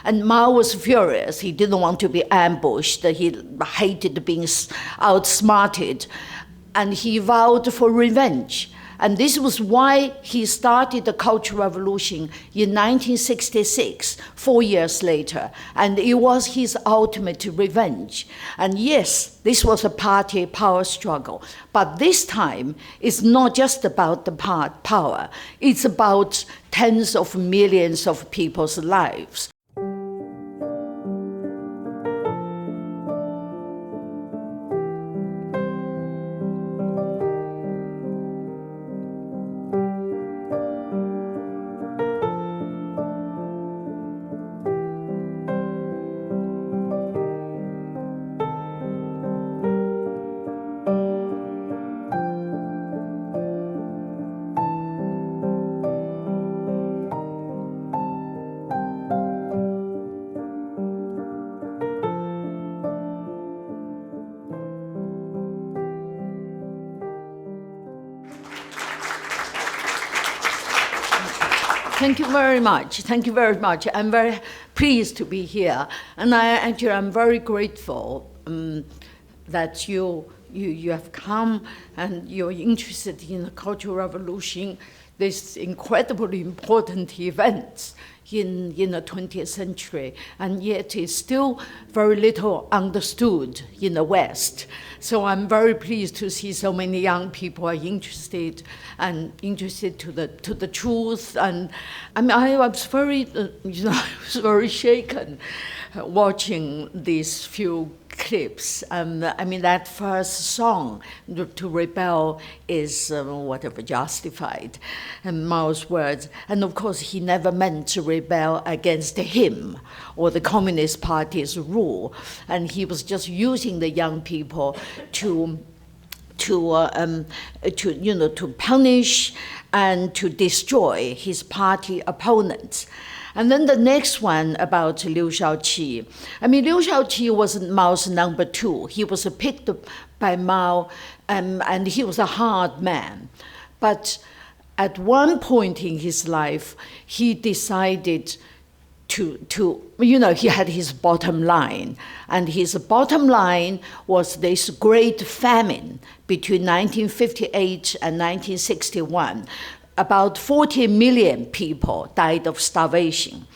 And Mao was furious. He didn't want to be ambushed. He hated being outsmarted. And he vowed for revenge. And this was why he started the Cultural Revolution in 1966, 4 years later. And it was his ultimate revenge. And yes, this was a party power struggle. But this time, it's not just about the power. It's about tens of millions of people's lives. Thank you very much. Thank you very much. I'm very pleased to be here. And I'm very grateful that you have come and you're interested in the Cultural Revolution, this incredibly important event in the 20th century, and yet it's still very little understood in the West. So I'm very pleased to see so many young people are interested to the truth. And I mean, I was very, I was very shaken watching these few clips. I mean, that first song, "To Rebel," is whatever, justified, and Mao's words. And of course, he never meant to rebel against him or the Communist Party's rule. And he was just using the young people to punish and to destroy his party opponents. And then the next one about Liu Shaoqi. I mean, Liu Shaoqi was Mao's number 2. He was picked by Mao, and he was a hard man. But at one point in his life, he decided he had his bottom line. And his bottom line was this great famine between 1958 and 1961. About 40 million people died of starvation.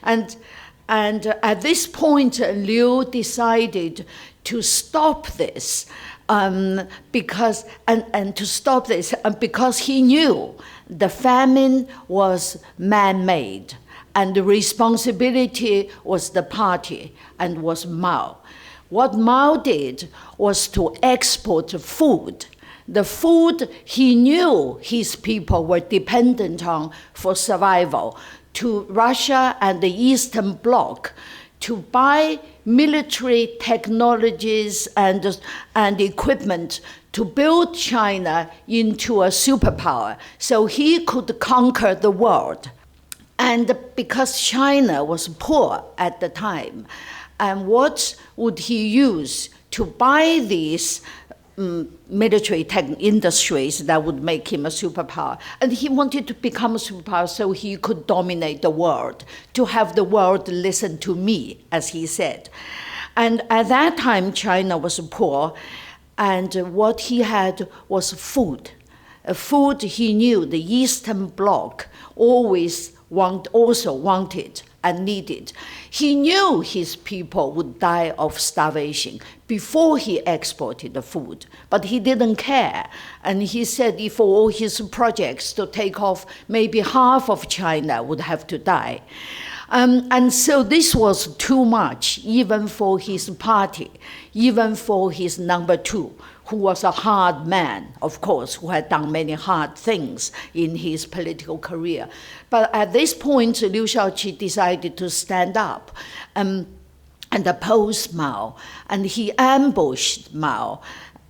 And at this point, Liu decided to stop this because he knew the famine was man-made and the responsibility was the party and was Mao. What Mao did was to export food. The food he knew his people were dependent on for survival, to Russia and the Eastern Bloc, to buy military technologies and equipment to build China into a superpower so he could conquer the world. And because China was poor at the time, and what would he use to buy these military tech industries that would make him a superpower? And he wanted to become a superpower so he could dominate the world, to have the world listen to me, as he said. And at that time, China was poor, and what he had was food. Food he knew the Eastern Bloc also wanted and needed. He knew his people would die of starvation before he exported the food, but he didn't care. And he said if all his projects to take off, maybe half of China would have to die. And so this was too much, even for his party, even for his number 2, who was a hard man, of course, who had done many hard things in his political career. But at this point, Liu Shaoqi decided to stand up and oppose Mao. And he ambushed Mao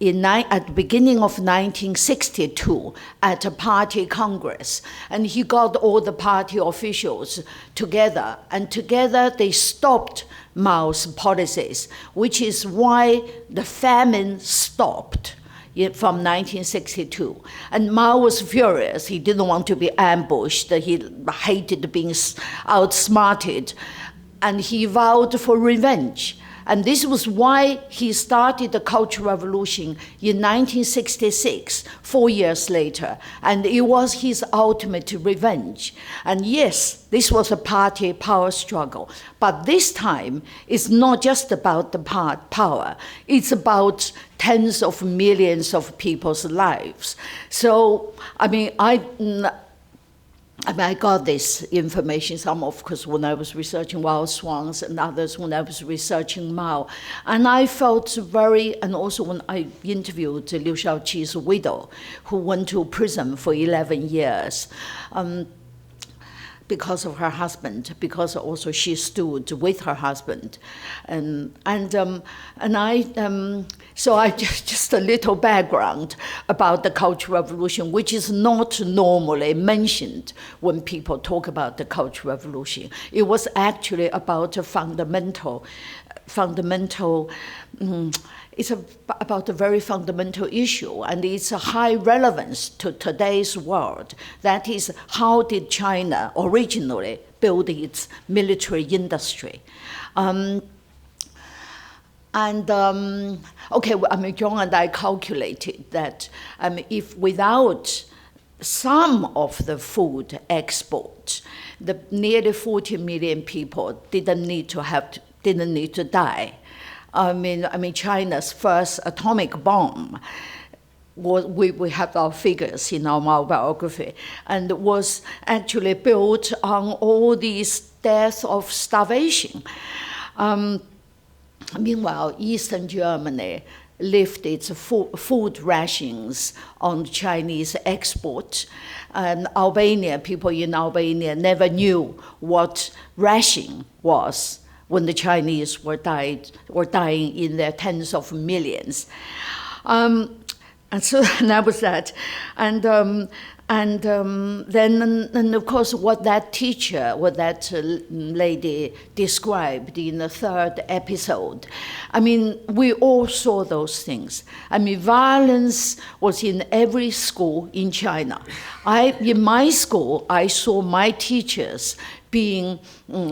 at the beginning of 1962 at a party congress. And he got all the party officials together, and together they stopped Mao's policies, which is why the famine stopped from 1962. And Mao was furious. He didn't want to be ambushed. He hated being outsmarted. and he vowed for revenge. And this was why he started the Cultural Revolution in 1966, 4 years later. And it was his ultimate revenge. And yes, this was a party power struggle. But this time, it's not just about the power. It's about tens of millions of people's lives. So, I mean, I got this information, some of course when I was researching wild swans and others when I was researching Mao. And I felt and also when I interviewed Liu Shaoqi's widow, who went to prison for 11 years. Because of her husband, because also she stood with her husband, so I just a little background about the Cultural Revolution, which is not normally mentioned when people talk about the Cultural Revolution. It was actually about a fundamental. It's about a very fundamental issue, and it's a high relevance to today's world. That is, how did China originally build its military industry? Okay, Jung and I calculated that if without some of the food export, the nearly 40 million people didn't need to die. I mean, China's first atomic bomb, we have our figures in our Mao biography, and was actually built on all these deaths of starvation. Meanwhile, Eastern Germany lifted its food rations on Chinese export, and people in Albania never knew what ration was when the Chinese were dying in their tens of millions. And so that was that. And then of course what that lady described in the third episode, I mean, we all saw those things. I mean, violence was in every school in China. In my school, I saw my teachers being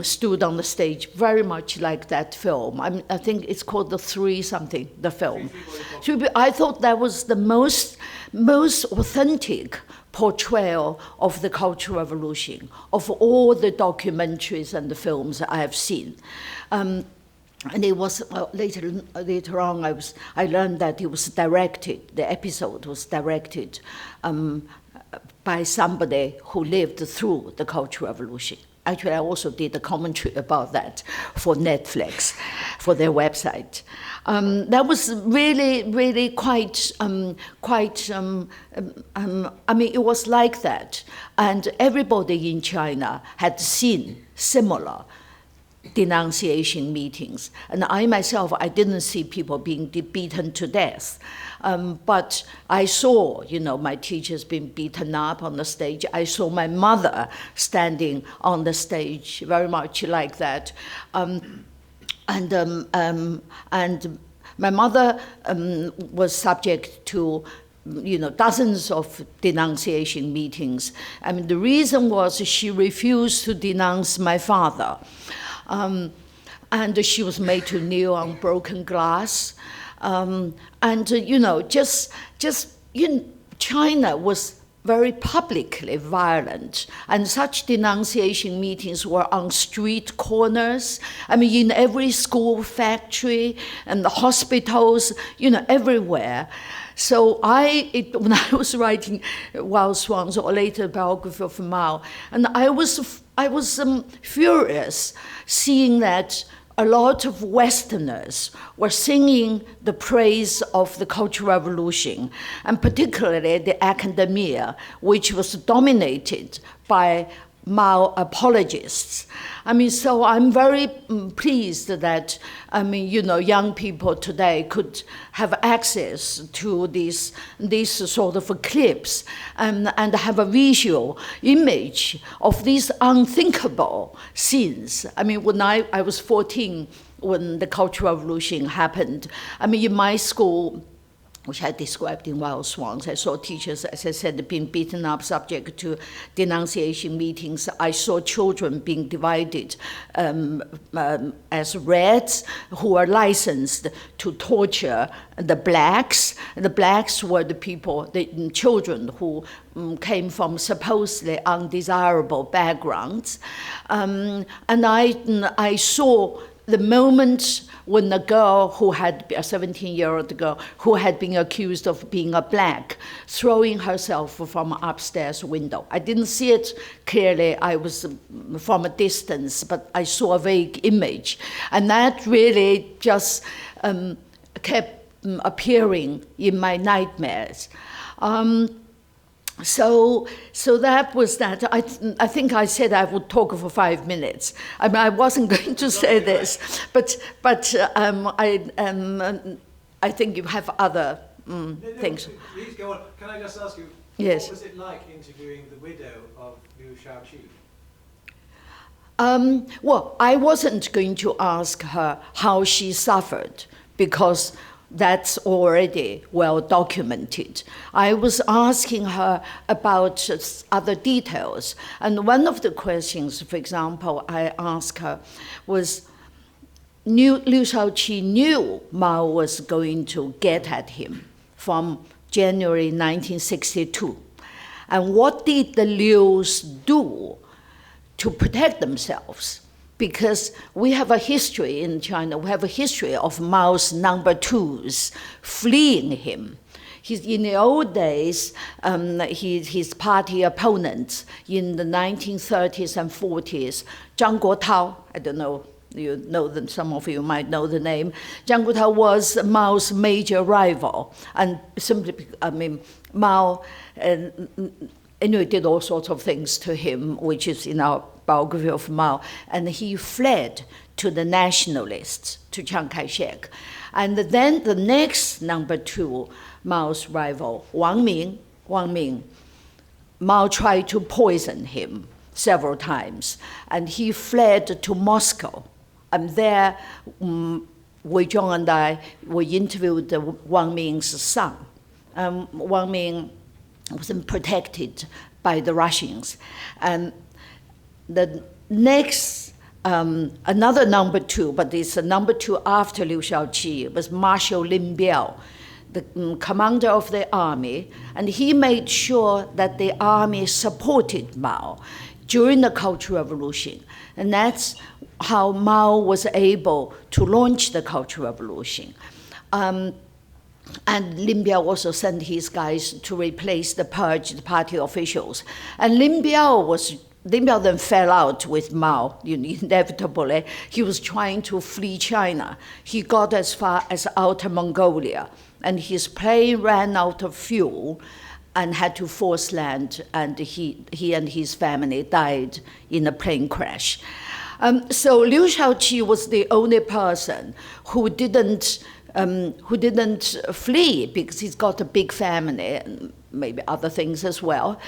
stood on the stage, very much like that film. I think it's called the film. I thought that was the most authentic portrayal of the Cultural Revolution, of all the documentaries and the films I have seen. And it was later on. I learned that it was directed. The episode was directed by somebody who lived through the Cultural Revolution. Actually, I also did a commentary about that for Netflix, for their website. That was really quite. I mean, it was like that, and everybody in China had seen similar denunciation meetings. And I myself, I didn't see people being beaten to death. But I saw, my teachers being beaten up on the stage. I saw my mother standing on the stage, very much like that. And my mother was subject to, dozens of denunciation meetings. I mean, the reason was she refused to denounce my father. And she was made to kneel on broken glass. China was very publicly violent, and such denunciation meetings were on street corners. I mean, in every school, factory, and the hospitals, everywhere. So when I was writing Wild Swans, or later biography of Mao, and I was furious seeing that a lot of Westerners were singing the praise of the Cultural Revolution, and particularly the academia, which was dominated by Mao apologists. I mean, so I'm very pleased that, young people today could have access to these sort of clips and have a visual image of these unthinkable scenes. I mean, when I was 14, when the Cultural Revolution happened, I mean, in my school, which I described in Wild Swans. I saw teachers, as I said, being beaten up, subject to denunciation meetings. I saw children being divided as reds who are licensed to torture the blacks. The blacks were the people, the children who came from supposedly undesirable backgrounds. And I saw the moment when a girl who had, a 17-year-old girl who had been accused of being a black, throwing herself from an upstairs window. I didn't see it clearly, I was from a distance, but I saw a vague image. And that really just kept appearing in my nightmares. So that was that. I think I said I would talk for 5 minutes. I mean, I wasn't going to say this, but I think you have other things. Please go on. Can I just ask you, yes. What was it like interviewing the widow of Liu Shaoqi? Well, I wasn't going to ask her how she suffered, because that's already well documented. I was asking her about other details. And one of the questions, for example, I asked her was, Liu Shaoqi knew Mao was going to get at him from January 1962. And what did the Lius do to protect themselves? Because we have a history in China, we have a history of Mao's number twos fleeing him. In the old days, his party opponents in the 1930s and 40s, Zhang Guotao, I don't know, you know them, some of you might know the name. Zhang Guotao was Mao's major rival, and simply, I mean, Mao anyway did all sorts of things to him, which is in our biography of Mao, and he fled to the nationalists, to Chiang Kai-shek. And then the next number two, Mao's rival, Wang Ming, Mao tried to poison him several times, and he fled to Moscow. And there, Wei Zhong and I, we interviewed Wang Ming's son. Wang Ming was protected by the Russians. And the next, another number two, but it's a number two after Liu Shaoqi, was Marshal Lin Biao, the commander of the army, and he made sure that the army supported Mao during the Cultural Revolution. And that's how Mao was able to launch the Cultural Revolution. And Lin Biao also sent his guys to replace the purged party officials. And Lin Biao then fell out with Mao, inevitably. He was trying to flee China. He got as far as Outer Mongolia, and his plane ran out of fuel and had to force land, and he and his family died in a plane crash. So Liu Shaoqi was the only person who didn't flee, because he's got a big family and maybe other things as well.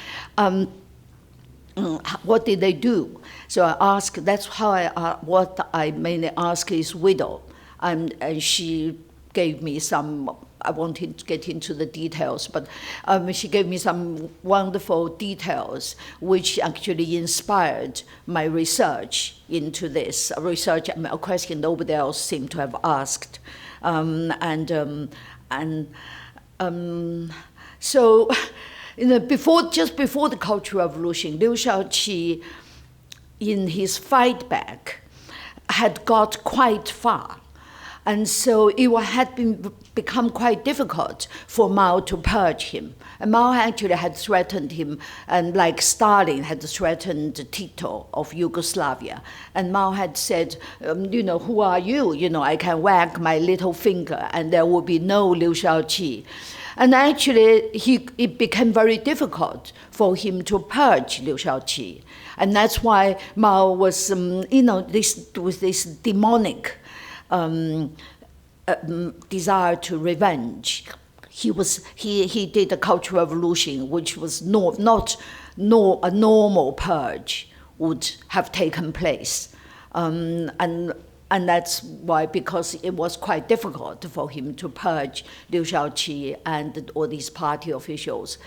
What did they do? So I asked, that's how what I mainly asked his widow. And she gave me some, I wanted to get into the details, but she gave me some wonderful details which actually inspired my research into this. A question nobody else seemed to have asked. So, just before the Cultural Revolution, Liu Shaoqi, in his fight back, had got quite far. And so it had become quite difficult for Mao to purge him. And Mao actually had threatened him, and like Stalin had threatened Tito of Yugoslavia. And Mao had said, who are you? I can wag my little finger and there will be no Liu Shaoqi. And actually, it became very difficult for him to purge Liu Shaoqi. And that's why Mao was, this demonic desire to revenge. He did a Cultural Revolution, which was not a normal purge would have taken place. And and that's why, because it was quite difficult for him to purge Liu Shaoqi and all these party officials.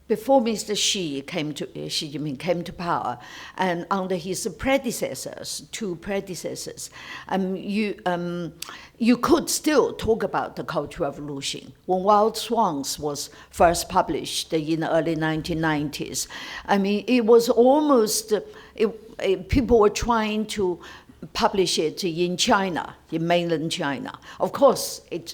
Before Mr. Xi Jinping came to power, and under his predecessors, two predecessors, you could still talk about the Cultural Revolution. When Wild Swans was first published in the early 1990s, I mean, it was almost, people were trying to publish it in China, in mainland China. Of course, it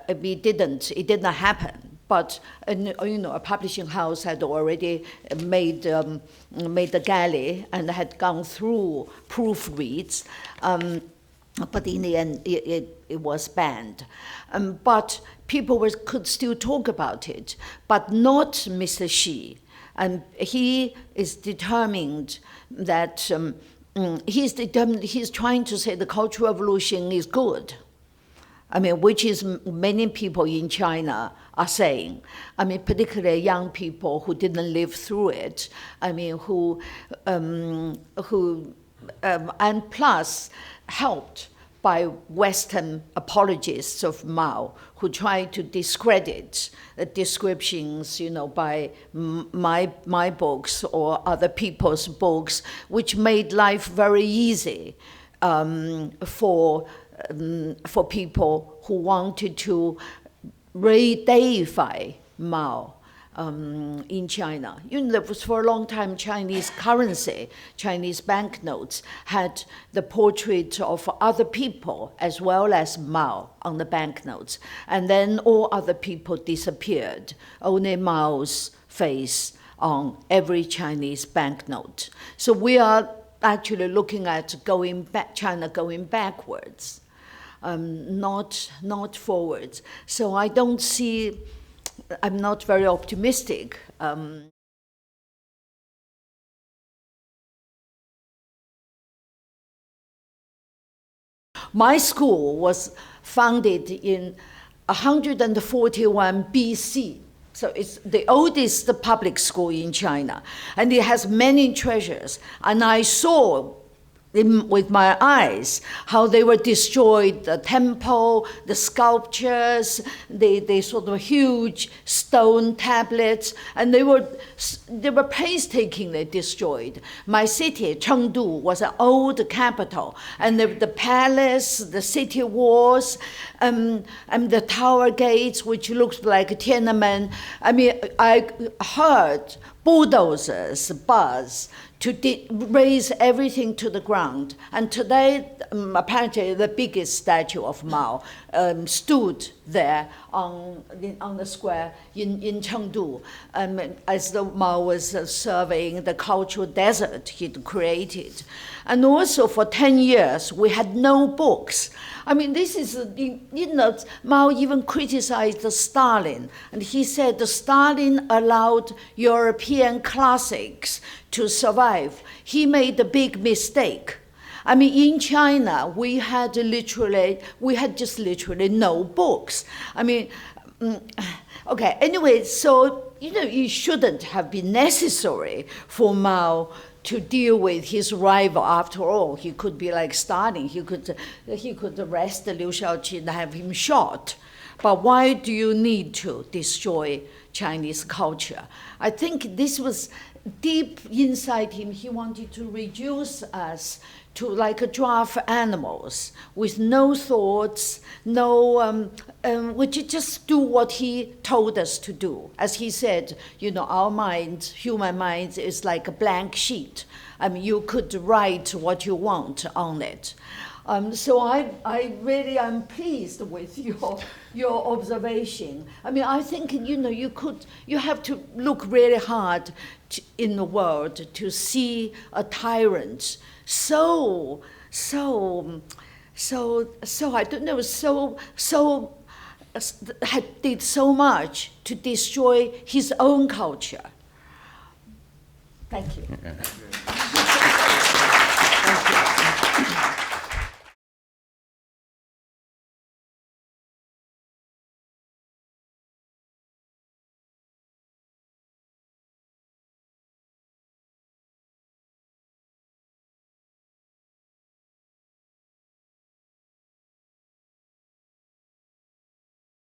didn't happen. But a publishing house had already made the galley and had gone through proofreads, but in the end it was banned. But people could still talk about it, but not Mr. Xi. And he is determined that he's trying to say the Cultural Revolution is good. I mean, which is many people in China are saying. I mean, particularly young people who didn't live through it. I mean, and plus helped by Western apologists of Mao, who tried to discredit the descriptions, by my books or other people's books, which made life very easy for people who wanted to re-deify Mao in China. For a long time, Chinese currency, Chinese banknotes had the portrait of other people as well as Mao on the banknotes. And then all other people disappeared. Only Mao's face on every Chinese banknote. So we are actually looking at China going backwards. Not forwards. So I don't see, I'm not very optimistic. My school was founded in 141 BC. So it's the oldest public school in China. And it has many treasures. And I saw with my eyes how they were destroyed, the temple, the sculptures, the sort of huge stone tablets, and they were painstakingly destroyed. My city, Chengdu, was an old capital, and the palace, the city walls, and the tower gates, which looked like Tiananmen. I mean, I heard bulldozers buzz to raise everything to the ground. And today, apparently, the biggest statue of Mao stood there on the square in Chengdu, as though Mao was surveying the cultural desert he'd created. And also, for 10 years, we had no books. I mean, this is, Mao even criticized Stalin. And he said Stalin allowed European classics to survive. He made a big mistake. I mean, in China, we had just literally no books. I mean, okay, anyway, so, it shouldn't have been necessary for Mao to deal with his rival. After all, he could be like Stalin. He could arrest Liu Shaoqi and have him shot. But why do you need to destroy Chinese culture? I think this was deep inside him. He wanted to reduce us to like draft animals with no thoughts, which just do what he told us to do. As he said, our minds, human minds, is like a blank sheet. I mean, you could write what you want on it. So I really am pleased with your observation. I mean, I think you have to look really hard in the world to see a tyrant so I don't know, did so much to destroy his own culture. Thank you.